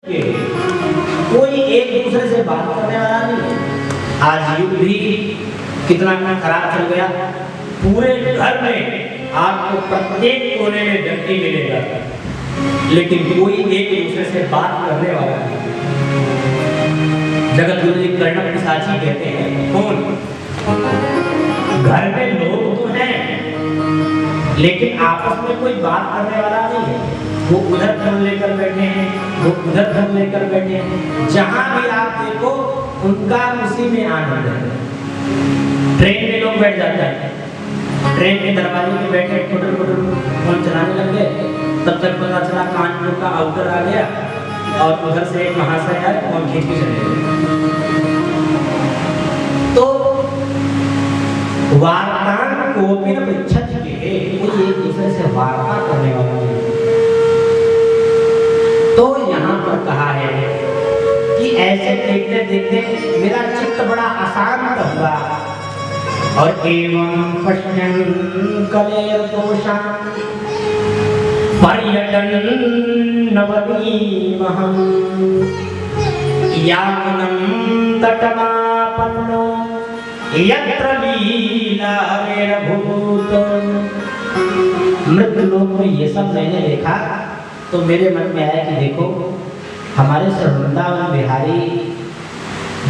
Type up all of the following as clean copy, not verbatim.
कोई एक दूसरे से बात करने वाला नहीं है। आज युग भी कितना खराब चल गया, पूरे घर में आपको प्रत्येक कोने में व्यक्ति मिलेगा, लेकिन कोई एक दूसरे से बात करने वाला नहीं। जगत गुरु जी कर्णक पिशाची कहते हैं, कौन? घर में लोग तो हैं, लेकिन आपस में कोई बात करने वाला नहीं है। वो उधर धन लेकर बैठे हैं, वो उधर धन लेकर बैठे हैं। जहां भी आप देखो उनका उसी में आनंद है। ट्रेन में लोग बैठ जाते हैं, ट्रेन के दरवाजे में बैठे फुटर फोन चलाने लग गए, तब तक पता चला कानपुर का आउटर आ गया और उधर से एक महाशय आए फोन खींच के चले गए। तो वार्तान को भी न पृच्छत के कोई एक दूसरे से वार्ता करने वाला नहीं। तो यहाँ पर कहा है कि ऐसे देखते देखते मेरा चित्त बड़ा अशांत हुआ और एवं पश्यन् कलेर दोषान् पर्यटन् नवमीमहं यामुनं तटमापन्नो यत्र लीला हरेरभूत्। मृतलोक में ये सब मैंने देखा तो मेरे मन में आया कि देखो हमारे वृंदावन बिहारी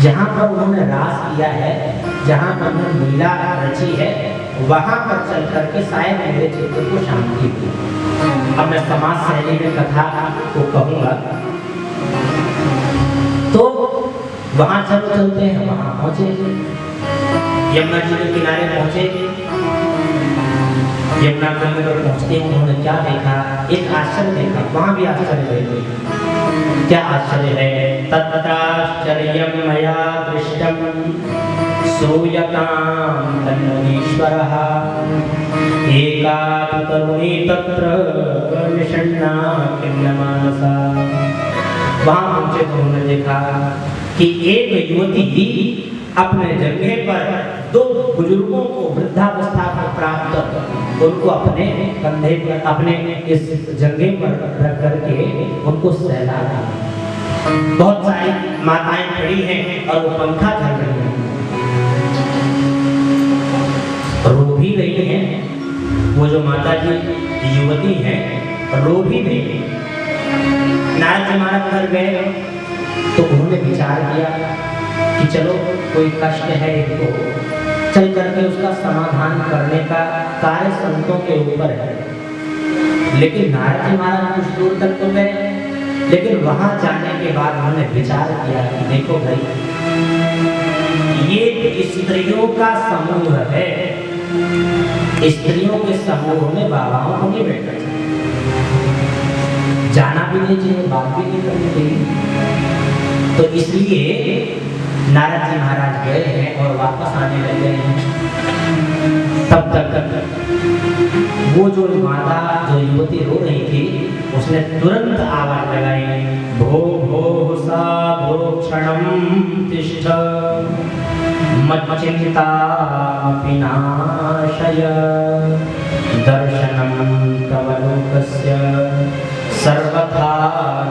जहाँ पर उन्होंने रास किया है, जहाँ पर उन्होंने लीला रची है, वहाँ पर चल करके शायद मेरे चित्त को शांति हुई। अब मैं समाज शैली में कथा को कहूँगा, तो वहाँ चल चलते हैं, वहाँ पहुँचे, यमुना जी के किनारे पहुँचे। यमुना कुंड पर पहुँचते उन्होंने क्या देखा? एक आश्चर्य देखा। वहाँ भी आश्चर्य देखे। क्या आश्चर्य है? तत्राश्चर्यं मया दृष्टं सूयतां तन्मुनीश्वरः एका तरुणी तत्र विषण्णा खिन्नमानसा। वहाँ पहुँचे तो उन्होंने देखा कि एक युवती अपने जंघे पर दो बुजुर्गों को वृद्धावस्था पर प्राप्त उनको अपने कंधे पर अपने इस जंघे पर रख करके उनको सहला रही। बहुत सारी माताएं खड़ी हैं और वो पंखा झल रही हैं, रो भी रही हैं। वो जो माता जी युवती हैं रो भी रही हैं। नारद जी महाराज घर गए तो उन्होंने विचार किया कि चलो कोई कष्ट है इनको, चल करके उसका समाधान करने का कार्य संतों के ऊपर है। लेकिन नारद जी महाराज कुछ दूर तक तो गए, लेकिन वहां जाने के बाद उन्होंने विचार किया कि देखो भाई, ये स्त्रियों का समूह है, स्त्रियों के समूह में बाबाओं को नहीं बैठना चाहिए, जाना भी नहीं चाहिए, बात भी नहीं करनी चाहिए। तो इसलिए नारद जी महाराज गए हैं और वापस आने लगे हैं। तब तक वो जो माता जो युवती रो रही थी उसने तुरंत आवाज लगाई, भो भो सा भो क्षणं तिष्ठ मच्चिंता विनाशय दर्शनं तव लोकस्य सर्वथा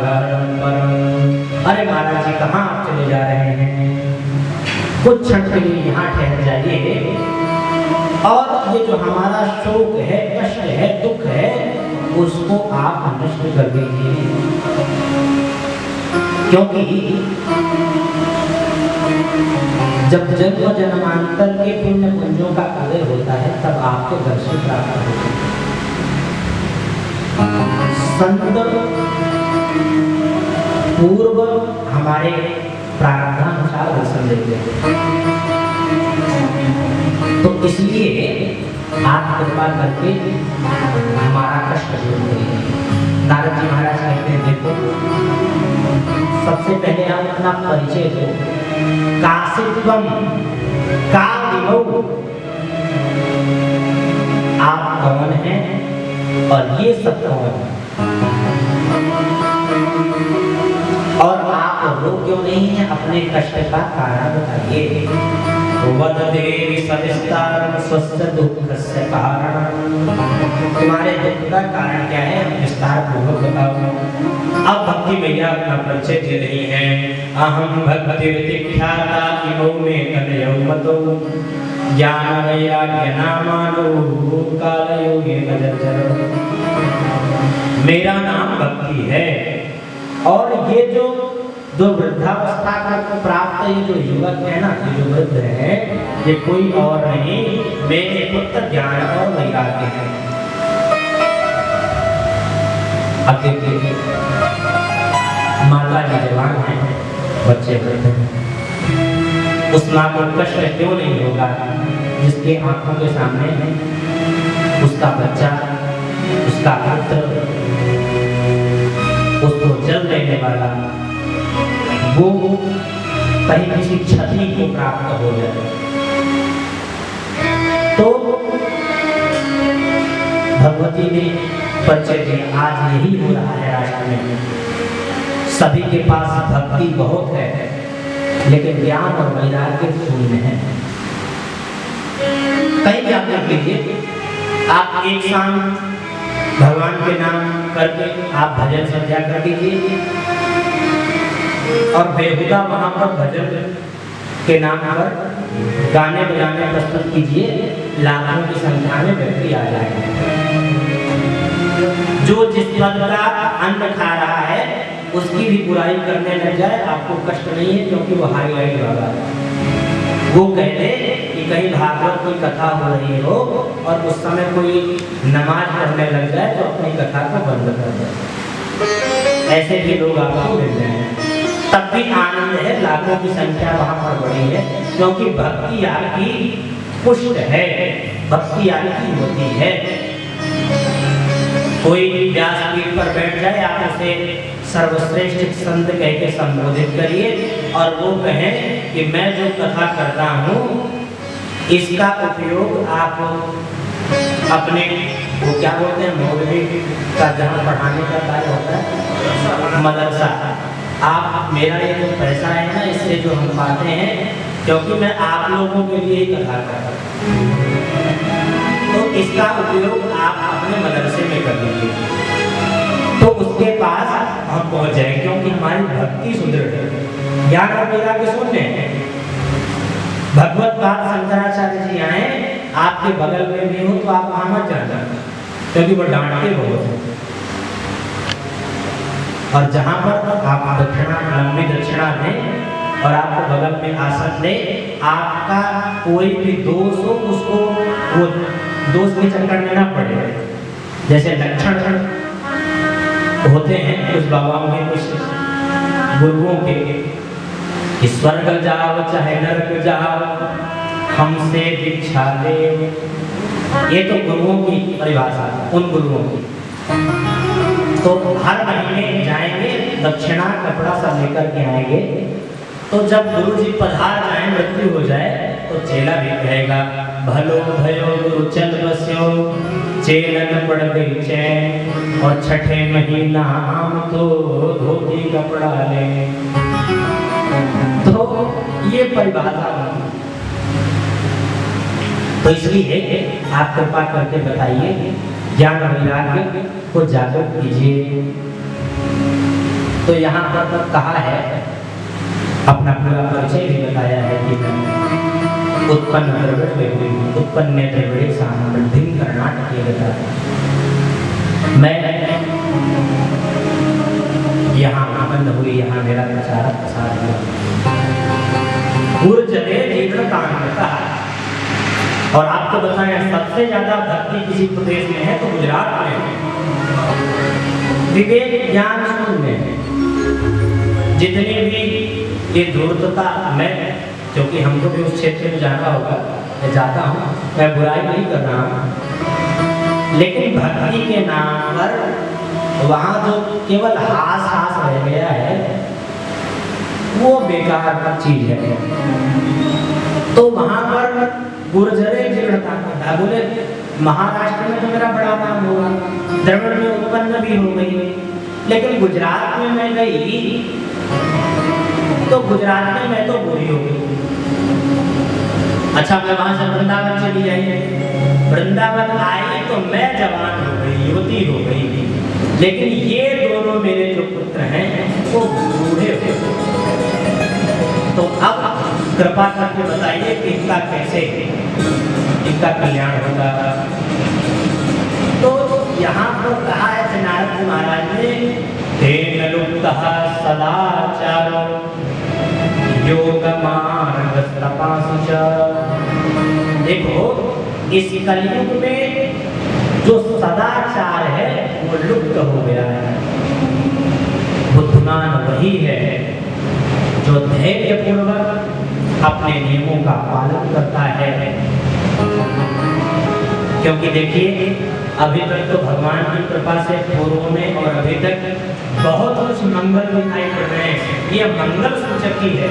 गहनं परम्। अरे महाराज जी कहाँ आप चले जा रहे हैं? कुछ क्षण के लिए यहाँ ठहर जाइए और ये जो हमारा शोक है, कष्ट है, दुख है, उसको आप नष्ट कर दीजिए। क्योंकि जब जन्म जन्मांतर के पुण्य पुंजों का उदय होता है तब आपको दर्शन प्राप्त होते हैं। संत पूर्व हमारे प्रारब्धानुसार दर्शन देते हैं, तो इसलिए आप कृपा करके हमारा कष्ट दूर करिए। नारद जी महाराज कहते हैं देखो, सबसे पहले हम अपना परिचय दो, कासित्वम का विभव, आप कौन हैं और ये सब कौन है, और आप रो क्यों नहीं है, अपने कष्ट का कारण बताइए। वददेवी सविस्तारं स्वस्य दुःखस्य कारणं। तुम्हारे दुख का कारण क्या है, विस्तार पूर्वक बताओ। अब भक्ति मैया अपना परिचय दे रही है। अहम भक्ति विख्याता इमो में कलयो मतो ज्ञान वैराग्य नामानो कालयोगे नजर। मेरा नाम भक्ति है और ये जो वृद्धावस्था को प्राप्त ये जो युवक है ना, ये जो वृद्ध है, ये कोई और नहीं, मेरे पुत्र ज्ञान और वैराग्य है। अब देखिए, माता जी जवान है, बच्चे वृद्ध हैं। उस माँ को कष्ट क्यों नहीं होगा जिसके आंखों के सामने है उसका बच्चा, उसका पुत्र, उसको जल देने वाला वो कहीं किसी क्षति को प्राप्त हो जाए। तो भगवती ने परिचय दिया। आज यही हो रहा है राष्ट्र में, सभी के पास भक्ति बहुत है लेकिन ज्ञान और वैराग्य शून्य है। कहीं भी आप देख लीजिए, आप एक शाम भगवान के नाम करके आप भजन संध्या कर दीजिए और बेहुदा वहां पर भजन के नाम पर गाने बजाने प्रस्तुत कीजिए, लाखों की संख्या में व्यक्ति आ जाएंगे। जो जिस पद का अन्न खा रहा है उसकी भी बुराई करने लग जाए, आपको कष्ट नहीं है क्योंकि वो हाईलाइट वाला है। वो कहते कि कहीं भागवत की कथा हो रही हो और उस समय कोई नमाज पढ़ने लग जाए तो अपनी कथा को बंद कर दे। ऐसे भी लोग आपको मिल रहे हैं, तब भी आनंद है। लाखों की संख्या वहां पर बढ़ी है क्योंकि भक्ति आपकी पुष्ट है, भक्ति आपकी होती है। कोई व्यासपीठ पर बैठ जाए, आप उसे सर्वश्रेष्ठ संत कह के संबोधित करिए और वो कहें कि मैं जो कथा करता हूँ इसका उपयोग आप अपने वो क्या बोलते हैं मौलवी का जहाँ पढ़ाने का कार्य होता है मदरसा, आप मेरा ये जो पैसा है ना इससे जो हम पाते हैं, क्योंकि मैं आप लोगों के लिए ही कथा करता हूँ, तो इसका उपयोग आप अपने मदरसे में कर लीजिए। तो उसके पास हम पहुंच जाए क्योंकि हमारी भक्ति सुदृढ़ है, ज्ञान और वैराग्य शून्य है। भगवत बात शंकराचार्य जी आए, आपके बगल में भी हो तो आप वहां मत जाना क्योंकि वो डांटते बहुत है। और जहां पर आप दक्षिणा लंबी दक्षिणा दें और आपको बगल में आसन दे, आपका कोई भी दोष हो उसको वो दोष के चक्कर में ना पड़े। जैसे लक्षण होते हैं कुछ बाबाओं के, कुछ गुरुओं के, स्वर्ग जाओ चाहे नरक जाओ हमसे दीक्षा ले, ये तो गुरुओं की परिभाषा, उन गुरुओं की। तो हर महीने जाएंगे, दक्षिणा कपड़ा सब लेकर के आएंगे, तो जब गुरु जी पधार जाए, मृत्यु हो जाए, तो चेला भी कहेगा भलो भयो गुरु चल बस्यो, चेलन पड़ गई चैन और छठे महीना हम तो धोती कपड़ा ले। तो ये परिभाषा, तो इसलिए आप कृपा करके बताइए, ज्ञान वैराग्य को जागृत कीजिए। तो यहाँ पर कहा है, अपना पूरा परिचय भी बताया है कि उत्पन्न उत्पन्न द्रविड़ सामर्थ्य कर्नाटक बता। मैं यहाँ आनंद हुई, यहाँ मेरा प्रचार प्रसार हुआ। गुर्जरे जीवन कांडता, और आपको बताएं सबसे ज्यादा भक्ति किसी प्रदेश में है तो गुजरात में। विवेक ज्ञान शून्य है। जितनी भी ये धूर्तता, मैं क्योंकि हमको भी उस क्षेत्र में जाना होगा, मैं जाता हूँ, मैं बुराई नहीं कर रहा हूँ, लेकिन भक्ति के नाम पर वहाँ जो केवल हास रह गया है वो बेकार चीज है। तो वहाँ पर गुर्जरे जीर्णता बोले, महाराष्ट्र में तो मेरा बड़ा नाम हुआ, द्रविड़ में उत्पन्न भी हो गई, लेकिन गुजरात में मैं गई तो गुजरात में मैं तो बुरी हो गई। अच्छा मैं वहां से वृंदावन चली आई, वृंदावन आई तो मैं जवान हो गई, युवती हो गई, लेकिन ये दोनों मेरे जो पुत्र हैं वो बूढ़े हो गए। तो अब कृपा करके बताइए कि इनका कैसे इनका कल्याण होगा। तो यहाँ पर कहा है नारद महाराज ने, तेन लुप्तः सदाचारो योगमार्गस्तपासु च। देखो इस कलयुग में जो सदाचार है वो लुप्त हो गया है। बुद्धिमान वही है जो धैर्य पूर्वक अपने नियमों का पालन करता है। क्योंकि देखिए अभी तक तो भगवान की कृपा से पूर्व में और अभी तक बहुत कुछ मंगल दिखाई पड़ रहे हैं, ये मंगल सूचक ही है,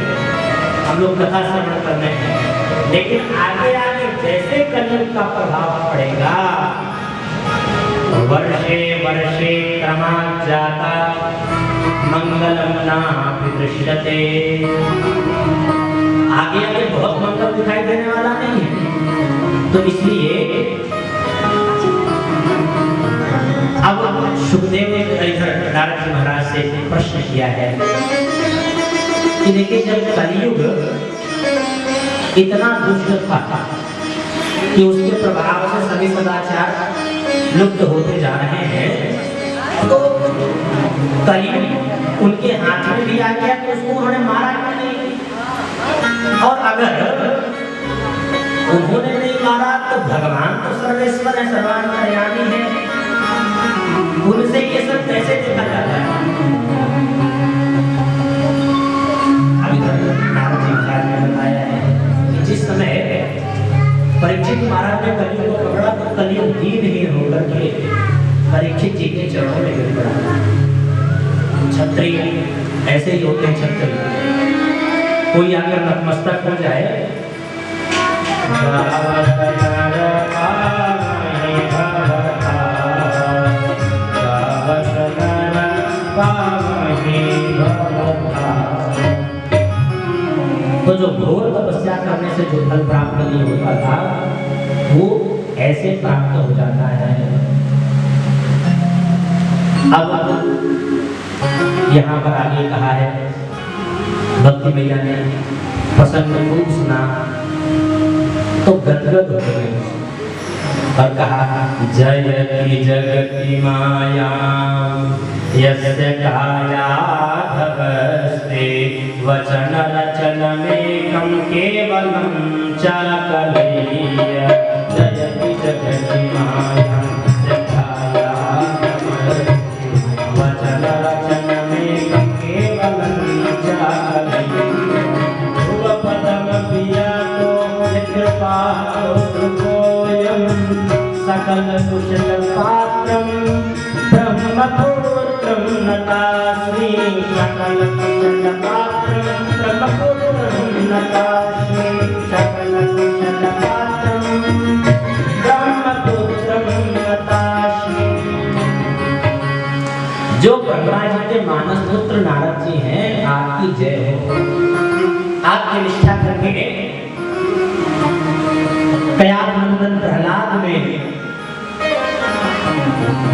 हम लोग कथा श्रवण कर रहे हैं। लेकिन आगे आगे जैसे कलयुग का प्रभाव पड़ेगा, वर्षे वर्षे क्रमात् जाता मंगलम नापि दृश्यते। आगे आगे बहुत मंगल दिखाई देने वाला नहीं है। तो इसलिए अब सुखदेव ने इधर नारद जी महाराज से प्रश्न किया है कि देखिए जब कलयुग इतना दुष्ट था कि उसके प्रभाव से सभी सदाचार लुप्त होते जा रहे हैं, तो कलयुग उनके हाथ में भी आ गया तो उसको उन्होंने मारा क्यों नहीं? और अगर उन्होंने नहीं मारा तो भगवान तो सर्वेश्वर है, सर्वांतर्यामी है, उनसे ये सब कैसे देखा जाता है? अभी नारद जी महाराज ने बताया है कि जिस समय परीक्षित महाराज ने कलयुग को पकड़ा तो कलयुग दीनहीन होकर के परीक्षित जी के चरणों में गिर पड़ा। क्षत्रिय ऐसे ही होते हैं, क्षत्रिय कोई आकर नतमस्तक हो जाए, तो जो घोर तपस्या करने से जो फल प्राप्त नहीं होता था वो ऐसे प्राप्त हो जाता है। अब यहाँ पर आगे कहा है, भक्ति मैया ने प्रसंग खूब सुना तो गदगद हो गए और कहा, जयति जगति माया यस्य कायाधवस्ते वचन रचनमेकं केवलं चाकलेय। जयति जगति माया यस्य कायाधवस्ते वचन रचनमेकं केवलं चाकलेय। ध्रुवपदमपि यातो कृपातोऽयं सकल कुशल पात्रं ब्रह्मपुत्रं नतास्मि। सकल कुशल पात्रं ब्रह्मपुत्रं नतास्मि। सकल कुशल पात्रं ब्रह्मपुत्रं नतास्मि। जो ब्रह्मा जी के मानस पुत्र नारद जी हैं, आपकी जय हो। आपकी निष्ठा करके कयानंदन प्रहलाद में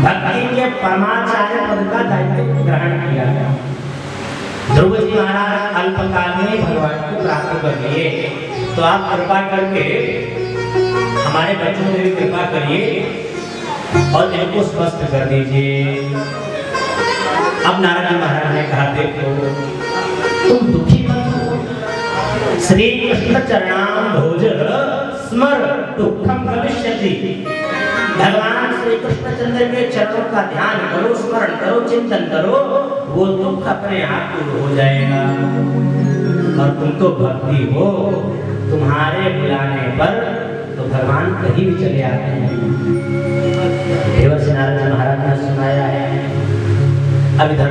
भक्ति के परमाचार्य पद का दायित्व ग्रहण किया गया। ध्रुव जी महाराज अल्पकाल में भगवान को प्राप्त कर लिए, तो आप कृपा करके हमारे बच्चों में भी कृपा करिए और इनको स्वस्थ कर दीजिए। अब नारद जी महाराज ने कहा, देखो तुम दुखी मत हो, श्री कृष्ण चरणाम भोज स्मर दुखम भविष्यति। भगवान श्री कृष्णचंद्र के चरणों का ध्यान करो, स्मरण करो, चिंतन करो, वो दुख अपने आप दूर हो जाएगा। और तुम तो भक्ति हो, तुम्हारे बुलाने पर तो भगवान कहीं भी चले आते हैं। देवर्षि नारद महाराज ने सुनाया है। अब इधर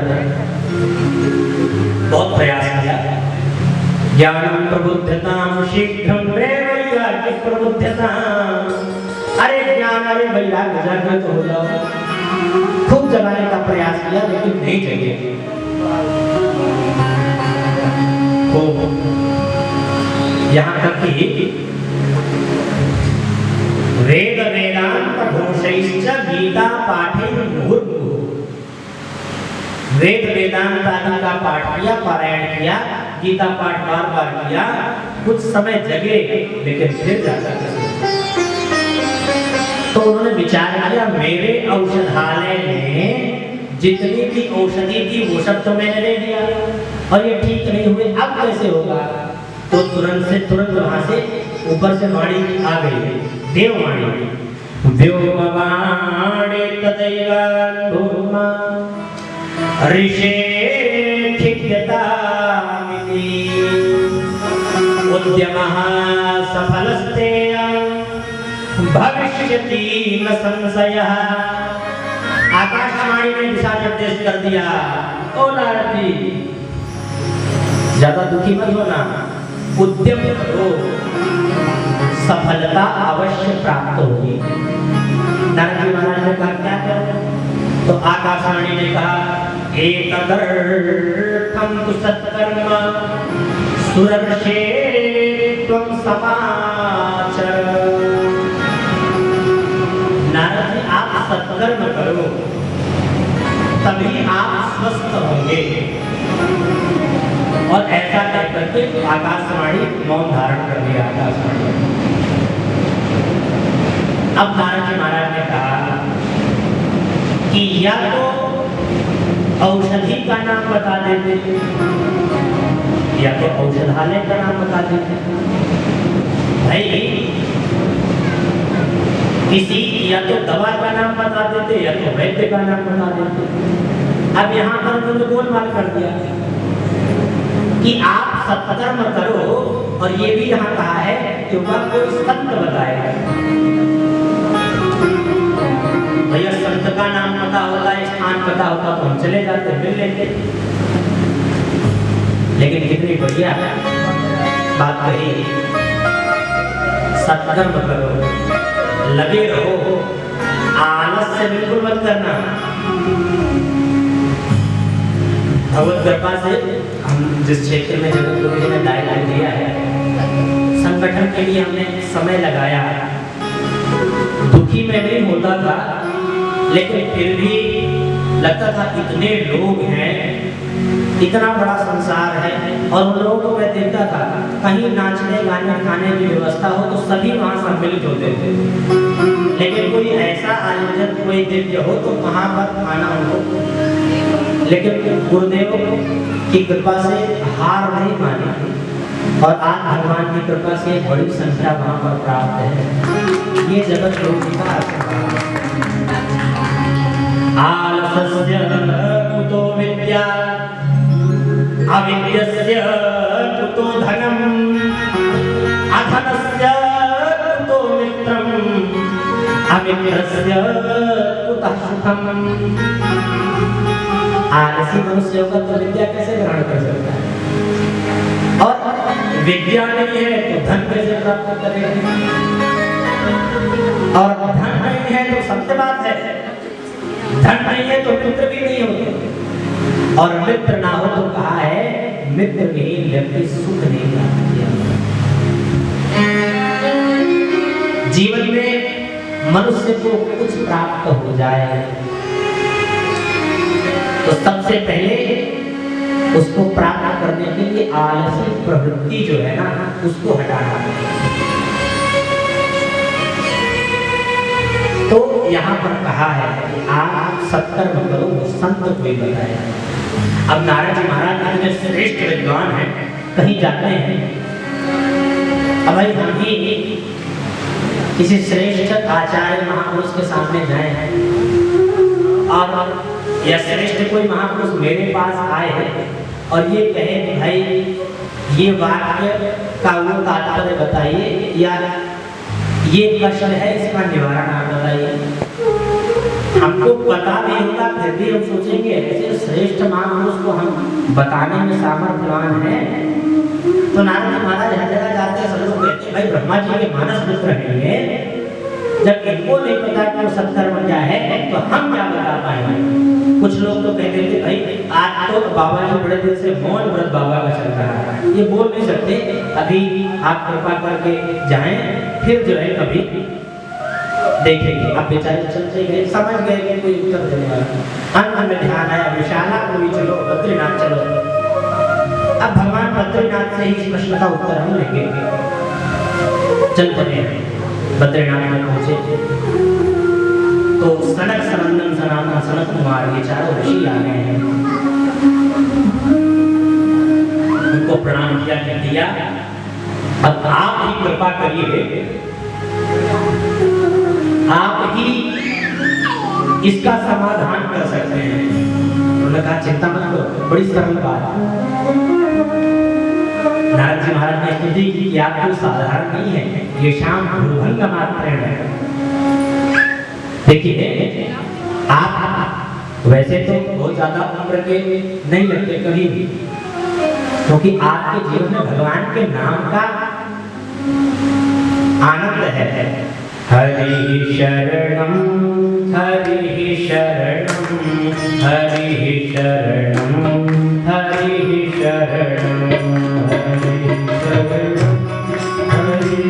बहुत प्रयास किया, ज्ञानम प्रबुद्धताम शीघ्रम वैराग्य प्रबुद्धताम। अरे ज्ञान, अरे वैराग्य जागृत हो जाओ। खूब जगाने का प्रयास किया लेकिन नहीं जगे। यहाँ तक कि वेद वेदांत घोषैश्च गीता पाठे मुहुर्मुहुः। वेद वेदांत आदि का पाठ किया, पारायण किया, गीता पाठ बार बार किया, कुछ समय जगे लेकिन फिर जाता है। तो उन्होंने विचार किया मेरे औषधालय में जितनी भी औषधि थी वो सब तो मैंने ले लिया और ये ठीक नहीं हुए, अब कैसे होगा। तो तुरंत वहां से ऊपर से वाणी आ गई, देववाणी। व्योमवाणी तदैवान्धूमा ऋषे क्षिप्यतामिति उद्यमः सफलस्तेय भविष्यति न संशयः। आकाशवाणी ने दिशा निर्देश कर दिया, ओ नारद जी ज्यादा दुखी मत होना, उद्यम करो, सफलता अवश्य प्राप्त होगी। नारद जी महाराज ने कहा क्या करो, तो आकाशवाणी ने कहा एतदर्थं तु सत्कर्म सुरर्षे त्वं समाचर। नारद जी आप सत्कर्म करो तभी आप स्वस्थ होंगे। और ऐसा कहकर के आकाशवाणी मौन धारण कर लिया। आकाशवाणी अब नारद जी महाराज ने कहा कि या तो औषधि का नाम बता देते या तो औषधालय का नाम बता देते। भाई किसी या तो दवा का नाम बता देते या तो वैद्य का नाम बता देते। अब यहाँ पर उन्होंने गोलमाल कर दिया कि आप सत्कर्म करो, और ये भी यहाँ कहा है कि वह कोई संत बताएगा। भैया संत का नाम पता होता, स्थान पता होता तो हम चले जाते, मिल लेते। लेकिन कितनी बढ़िया बात कही, सत्कर्म करो, लगे रहो, आलस से बिल्कुल मत करना। भगवत कृपा से हम जिस क्षेत्र में जगत गुरु जी ने दायित्व दिया है, संगठन के लिए हमने समय लगाया। दुखी में नहीं होता था, लेकिन फिर भी लगता था इतने लोग हैं, इतना बड़ा संसार है, और उन लोगों को मैं देखता था कहीं नाचने गाने खाने की व्यवस्था हो तो सभी वहाँ सम्मिलित होते थे। लेकिन कोई ऐसा आयोजन कोई दिव्य हो तो वहाँ पर खाना हो, लेकिन गुरुदेव की कृपा से हार नहीं मानी, और आज भगवान की कृपा से बड़ी संख्या वहाँ पर प्राप्त है। ये जगत लोग का आलस्य कुतो विद्या अविद्यस्य कुतो धनम् अधनस्य कुतो मित्रम् अमित्रस्य कुतः सुखम्। आलसी मनुष्य होगा तो विद्या कैसे ग्रहण कर सकता है, और विद्या नहीं है तो धन कैसे प्राप्त करेगा, और धन नहीं है तो सत्य बात है, धन नहीं है तो मित्र भी नहीं होते, और मित्र ना हो तो कहा है मित्र विहीन व्यक्ति सुख नहीं प्राप्त किया। जीवन में मनुष्य को कुछ प्राप्त हो जाए तो सबसे पहले उसको प्राप्त करने के लिए आलसी प्रवृत्ति जो है ना उसको हटाना है। तो यहाँ पर कहा है कि आप सत्कर्म करो, संत कोई बताए। अब नारद जी महाराज इतने श्रेष्ठ विद्वान हैं, कहीं जाते हैं, अब भाई हम ही किसी श्रेष्ठ आचार्य महापुरुष के सामने जाए और या श्रेष्ठ कोई महापुरुष मेरे पास आए हैं और ये कहे कि भाई ये वाक्य का वो तात्पर्य बताइए, या ये कष्ट है इसका निवारण आप बताइए। हमको पता भी होगा फिर भी हम सोचेंगे ऐसे श्रेष्ठ महापुरुष को हम बताने में सामर्थ्यवान है। तो नारद महाराज हर जगह जाते हैं, सब लोग कहते हैं भाई ब्रह्मा जी के मानस पुत्र हैं, जब इनको नहीं पता कि वो सत्कर्म क्या है तो हम क्या बता पाएंगे। कुछ लोग तो कहते थे भाई आज तो बाबा जी बड़े दिन से मौन व्रत बाबा का चल रहा है, ये बोल नहीं सकते, अभी आप कृपा करके जाएं, फिर जो है कभी देखेंगे। अब बेचारे चलते गए, समझ गए कि कोई उत्तर देने वाला। अंत में ध्यान आया, विशाला कोई चलो बद्रीनाथ चलो। अब भगवान बद्रीनाथ से ही इस प्रश्न का उत्तर हम लेंगे। चल पड़े बद्रीनाथ में पहुंचे तो सनक सनंदन सनातन सनक कुमार ये चारों ऋषि आ गए हैं। उनको प्रणाम किया। अब आप ही कृपा करिए, आप ही इसका समाधान कर सकते हैं। उन्होंने कहा चिंता मत करो, बड़ी सरल बात है। नारद जी महाराज ने स्तुति की कि आप कोई साधारण नहीं है, ये शाम भूभंग मात्र है। देखिए आप वैसे तो बहुत ज्यादा उम्र के नहीं लगते कभी भी, क्योंकि आपके जीवन में भगवान के नाम का आनंद है। हरि शरणम हरि शरणम हरि शरणम हरि शरणम हरि शरणम हरि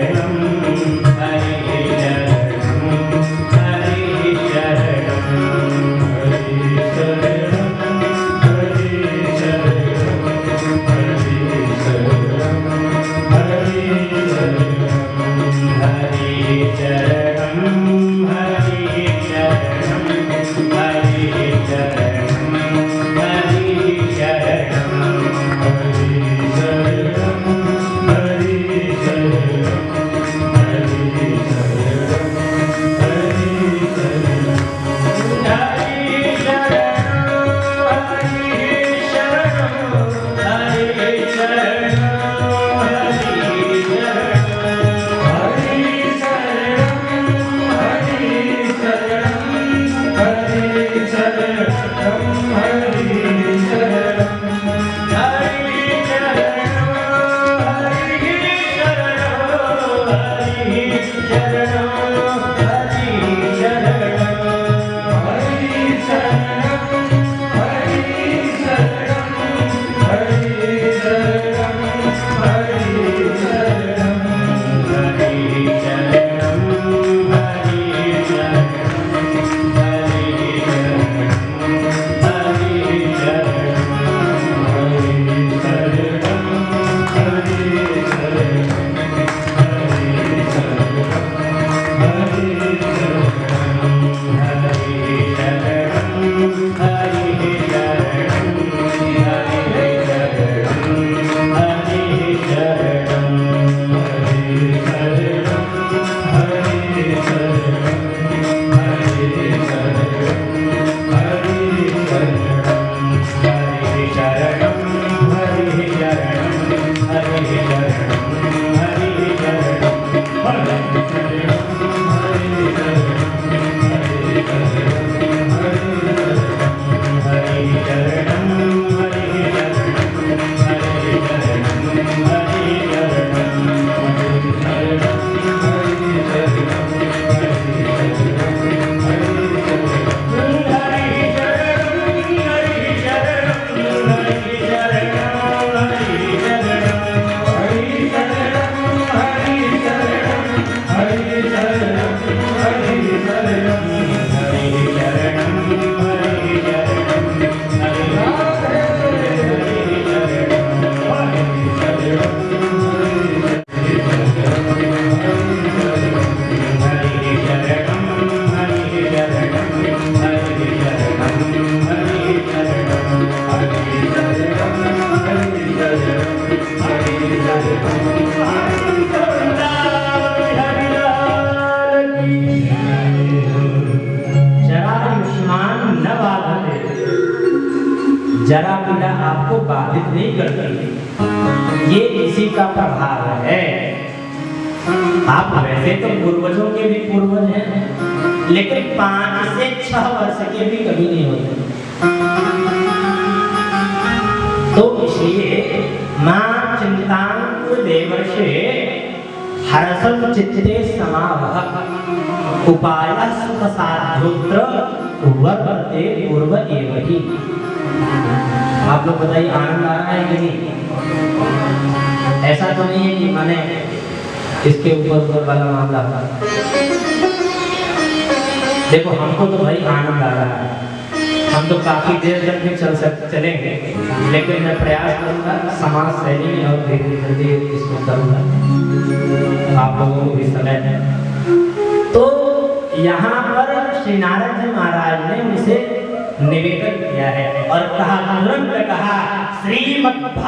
शरणम हरि शरणम हरि शरणम हरि शरणम हरि शरणम हरि जरा पीड़ा आपको बाधित नहीं करती, ये इसी का प्रभाव है। आप वैसे तो पूर्वजों के भी पूर्वज हैं, लेकिन 5 से 6 वर्ष के भी कभी नहीं होते। तो इसलिए मां चिंतांकुर देवर्षे हर्षं चित्ते समावह उपायः सुख साध्योत्र वर्तते पूर्व एव ही। आप लोग बताइए आनंद आ रहा है कि नहीं? ऐसा तो नहीं है कि मैंने इसके ऊपर वाला मामला हुआ। देखो हमको तो भाई आनंद आ रहा है, हम तो काफी देर तक भी चलेंगे, लेकिन मैं प्रयास करूंगा समाज शैली में और धीरे धीरे इसको करूंगा, आप लोगों को भी समय है। तो यहाँ पर श्री नारद जी महाराज ने उनसे निवेदन किया है और कहा, तुरंत कहा, श्रीमद्भागवतालापः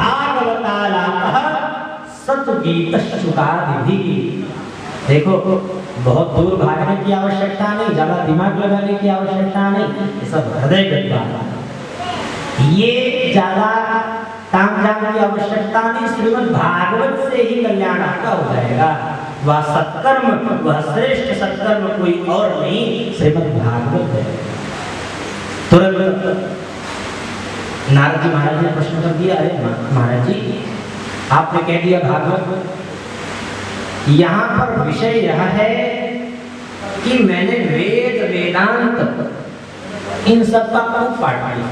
सत्गीतश्चुकादिभिः। देखो बहुत दूर भागने की आवश्यकता नहीं, ज्यादा दिमाग लगाने की आवश्यकता नहीं, ये सब हृदयगत बात है। ये ज्यादा तामझाम की आवश्यकता नहीं, श्रीमद् भागवत से ही कल्याण आपका हो जाएगा। वह सत्कर्म, वह श्रेष्ठ सत्कर्म कोई और नहीं, श्रीमद् भागवत है। तुरंत नारद जी महाराज ने प्रश्न कर दिया, अरे महाराज जी आपने कह दिया भागवत, यहाँ पर विषय यह है कि मैंने वेद वेदांत इन सब का खूब पाठ किया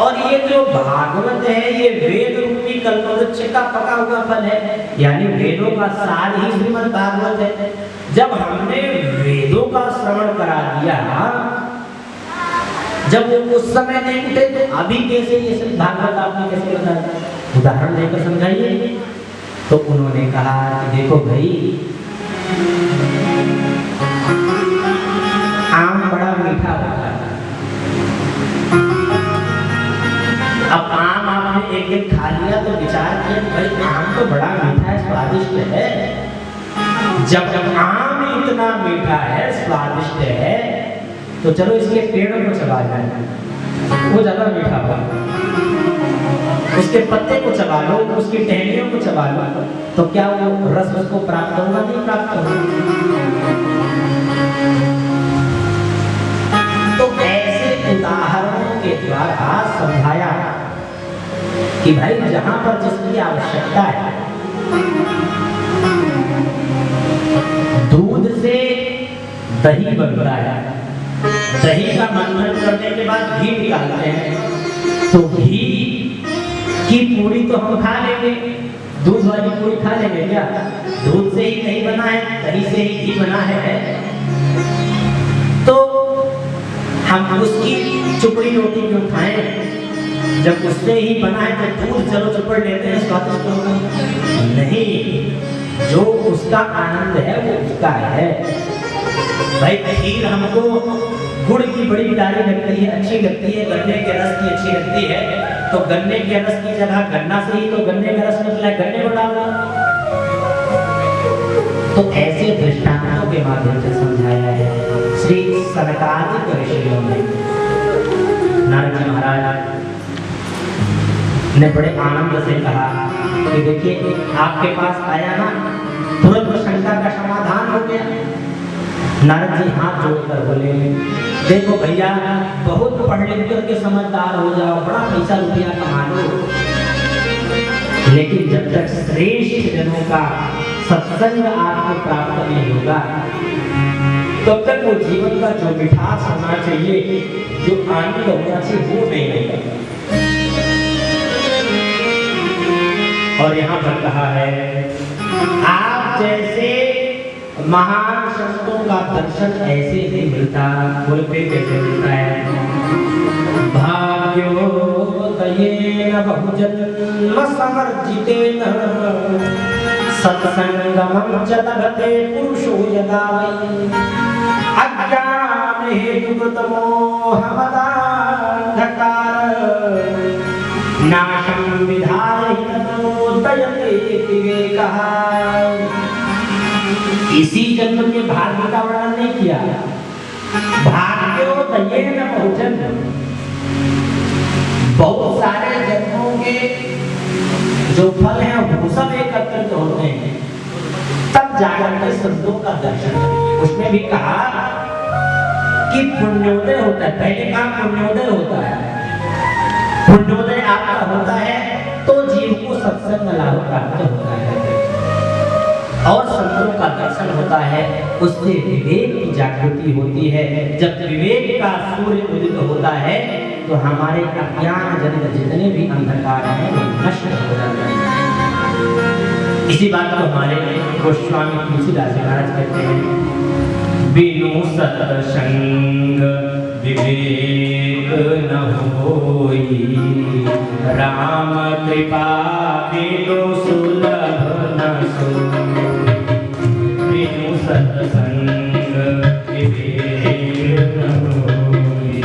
और ये जो भागवत है ये वेद रूपी कल्पवृक्ष का पका हुआ फल है, यानी वेदों का सार ही श्रीमद् भागवत है। जब हमने वेदों का श्रवण करा दिया, जब वो उस समय नहीं उठे तो अभी कैसे ये श्रीमद् भागवत आपने कैसे बताया? उदाहरण देकर समझाइए। तो उन्होंने कहा कि देखो भाई, आम बड़ा मीठा होता है। अब आम आपने एक एक खा लिया तो विचार किया भाई आम तो बड़ा मीठा है, स्वादिष्ट है। जब आम इतना मीठा है, स्वादिष्ट है, तो चलो इसके पेड़ को चबा जाए, वो ज्यादा मीठा होगा। उसके पत्ते को चबा लो, उसकी टहनियों को चबा लो, तो क्या वो रस उसको प्राप्त होगा? नहीं प्राप्त होगा। तो ऐसे उदाहरणों के द्वारा समझाया कि भाई जहां पर जिसकी आवश्यकता है, दूध से दही बनता है, दही का मंथन करने के बाद घी निकालते हैं, तो घी की पूरी तो हम खा लेंगे, दूध वाली पूरी खा लेंगे क्या? दूध से ही दही बना है, दही से ही घी बना है, तो हम उसकी चुपड़ी रोटी क्यों खाएं? जब उससे ही बना है तो दूध चलो चुपड़ लेते हैं, स्वादिष्ट होगा नहीं। जो उसका आनंद है वो उसका है। भाई खीर हमको गुड़ की बड़ी प्यारी लगती है, अच्छी लगती है, गन्ने के रस की अच्छी लगती है, तो गन्ने के रस की जगह गन्ना से ही तो गन्ने का रस निकला है, गन्ने को डाल दो। तो ऐसे दृष्टांतों के माध्यम से समझाया है श्री सनकादिक ऋषियों ने। नारद जी महाराज ने बड़े आनंद से कहा कि देखिए आपके पास आया ना, तुरंत शंका का समाधान हो गया। नारद जी हाथ जोड़कर बोले, देखो भैया बहुत पढ़ लिख करके समझदार हो जाओ, बड़ा पैसा रुपया कमा लो, लेकिन जब तक श्रेष्ठ जनों का सत्संग आपको प्राप्त नहीं होगा, तब तक वो जीवन का जो मिठास होना चाहिए, जो आनंद होना चाहिए, वो नहीं होगा। और यहाँ पर कहा है, आप जैसे महान संतों का दर्शन ऐसे ही मिलता, बोलते कैसे मिलता है? भाग्योदयेन बहुजन्म समर्जितेन सत्संगमं च लभते पुरुषो यदा वै अज्ञान हेतुकृत मोहमदान्धकार नाशं विधाय ततोदयते विवेकः। इसी जन्म के भाग्य का वर्णन नहीं किया। भाग्योदयेन बहुजन्म, बहुत सारे जन्मों के जो फल हैं वो सब एकत्रित होते हैं, तब जाकर के संतों का दर्शन करेंगे। उसमें भी कहा कि पुण्योदय होता है, पहले काम पुण्योदय होता है। पुण्योदय आपका होता है तो जीव को सत्संग लाभ प्राप्त होता है। और संतों वस्त्रों का दर्शन होता है, उससे विवेक की जागृति होती है। जब विवेक का सूर्य उदित होता है तो हमारे अज्ञान जनित जितने भी अंधकार हैं वो नष्ट हो जाते हैं। इसी बात को हमारे गोस्वामी तुलसीदास महाराज कहते हैं, बिनु सत्संग विवेक न होई, राम कृपा बिनु सुलभ न सोई। बिनु सत्संग विवेक न होई,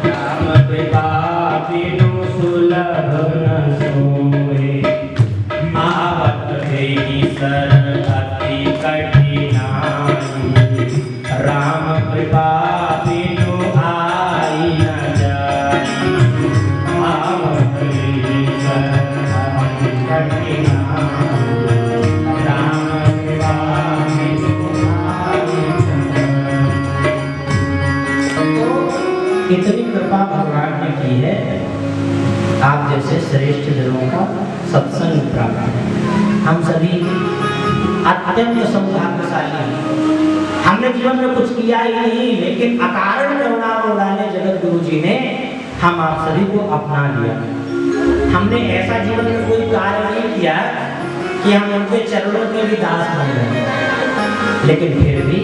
राम कृपा बिनु सुलभ न सोई। आवत देहि शरण अति कठिनाई, राम कृपा बिनु आई न जाई। आवत देहि शरण अति कठिनाई, राम कृपा बिनु आई न जाई। इतनी कृपा भगवान ने की है, आप जैसे श्रेष्ठ जनों का सत्संग प्राप्त है। हम सभी अत्यंत सौभाग्यशाली हैं। हमने जीवन में कुछ किया ही नहीं, लेकिन अकारण करुणा उड़ाने जगत गुरु जी ने हम आप सभी को अपना लिया। हमने ऐसा जीवन में कोई कार्य नहीं किया कि हम उनके चरणों के भी दास बन गए, लेकिन फिर भी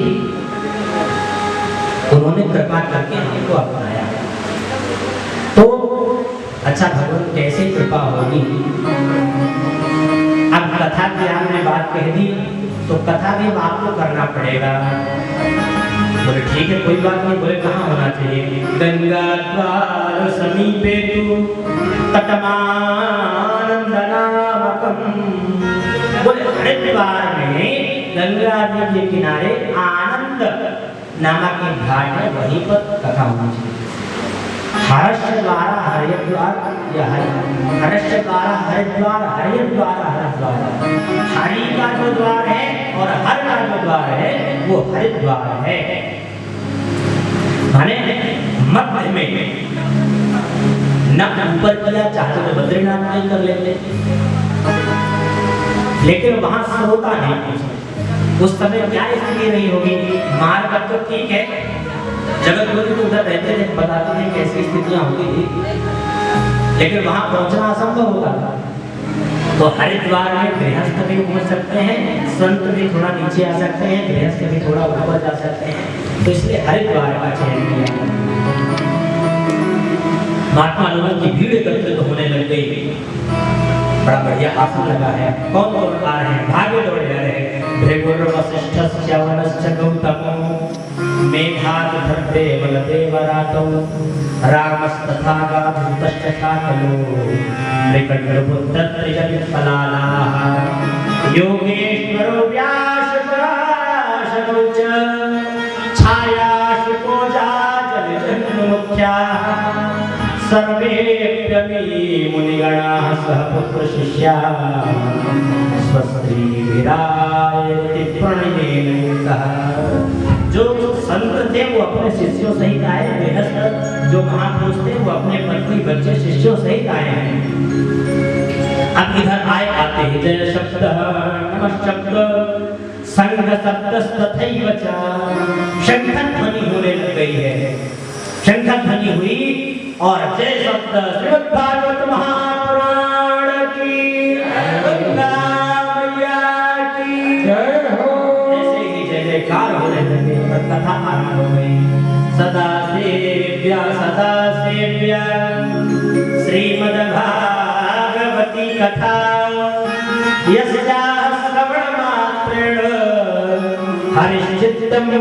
उन्होंने कृपा करके हमको अपनाया। तो अच्छा, भगवान कैसे कृपा होगी? अब कथा की आपने बात कह दी तो कथा भी आपको करना पड़ेगा। बोले ठीक है, कोई बात नहीं। बोले कहाँ होना चाहिए? गंगा द्वार समीपे तु तटमानंद नामकम। बोले हरिद्वार में गंगा जी के किनारे आनंद नामक एक घाट है, वहीं पर कथा होनी चाहिए। हर्ष द्वारा हरिद्वार या हर्ष द्वारा हरिद्वार, हरिद्वार हरिद्वार। हरि का जो द्वार है और हर का जो द्वार है वो हरिद्वार है। माने मध्य में न ऊपर किया, चाहते तो बद्रीनाथ नहीं कर लेते, लेकिन वहां श्रोता नहीं। उस समय क्या स्थिति नहीं होगी? मार्ग तो ठीक है, जगत गुरु तो उधर रहते थे, बताते थे कैसी स्थितियां होती थी, लेकिन वहां पहुंचना असंभव होता था। तो हरिद्वार में गृहस्थ भी पहुंच सकते हैं, संत भी थोड़ा नीचे आ सकते हैं, गृहस्थ भी थोड़ा ऊपर जा सकते हैं। तो इसलिए हरिद्वार का चयन किया। महात्मा लोगों की भीड़ एकत्रित होने लग गई। बड़ा बढ़िया आसन लगा है। कौन कौन आ रहे हैं? भागे दौड़े जा रहे हैं। भृगुर वसिष्ठ च्यवनश्च गौतमो मेघात भद्देव देवरातो रामस्तथा गाधूतश्च शाकलो मृकण्डपुत्र त्रिजगत्पलालाः योगेश्वरो व्यासपराशरो च छायाशुकोजा जलजन्मुख्याः सर्वेऽप्यपि मुनिगणाः सह पुत्रशिष्याः स्वस्त्री विरायति प्रणयेन युक्तः। जो संत थे वो अपने शिष्यों सहित आए, गृहस्थ जो महापुरुष थे वो अपने पत्नी बच्चे शिष्यों सहित आए हैं। अब इधर आए आते ही जय शब्द नमः शब्द संग शब्दस्तथैव च शंख ध्वनि होने लग गई है। शंख ध्वनि हुई और जय शब्द श्रीमद् भागवत महापुराण की गंगा मैया की जय हो। ऐसे ही जय जयकार होने लगे, कथा आरंभ हो गई। सदा सेव्या श्रीमद् भागवती कथा यस्याः श्रवण मात्रेण हरिश्चित्तम्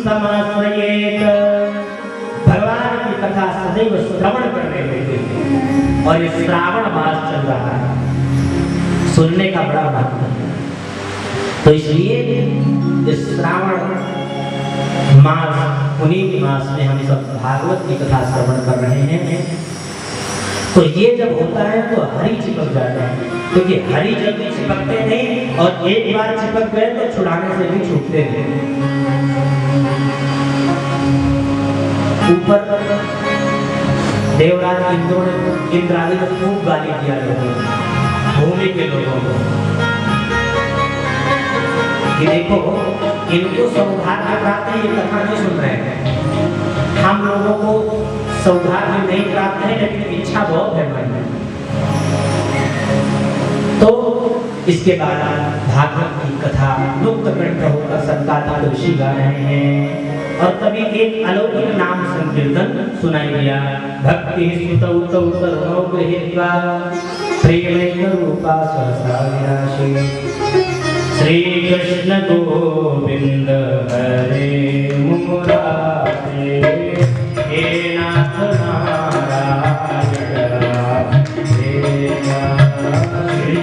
समाश्रयेत। भगवान की कथा सदैव श्रवण करने होते हैं और ये श्रावण मास चल रहा है, सुनने का बड़ा महत्व है। तो इसलिए इस श्रावण मास, उन्हीं मास में हम सब भागवत की कथा श्रवण कर रहे हैं। तो ये जब होता है तो हरि चिपक जाता है, क्योंकि हरि जल्दी चिपकते नहीं और एक बार चिपक गए तो छुड़ाने से भी छूटते नहीं। ऊपर देवराज इंद्रादि ने खूब गाली दिया लोगों को, भूमि के लोगों को, कि देखो इनको सौभाग्य प्राप्त है, ये कथा नहीं सुन रहे हैं। हम लोगों को सौभाग्य नहीं प्राप्त है लेकिन इच्छा बहुत है मन में। तो इसके बाद भागवत की कथा मुक्त कंठ होकर सत्ताता ऋषि गा रहे हैं और तभी एक अलौकिक नाम संकीर्तन सुनाई दिया। भक्ति स्तुतौ तौ तरुणौ गृहीत्वा प्रेमैक रूपा सहसा विराशे श्री कृष्ण गोविंद हरे मुरारे हे नाथ नारायण हे श्री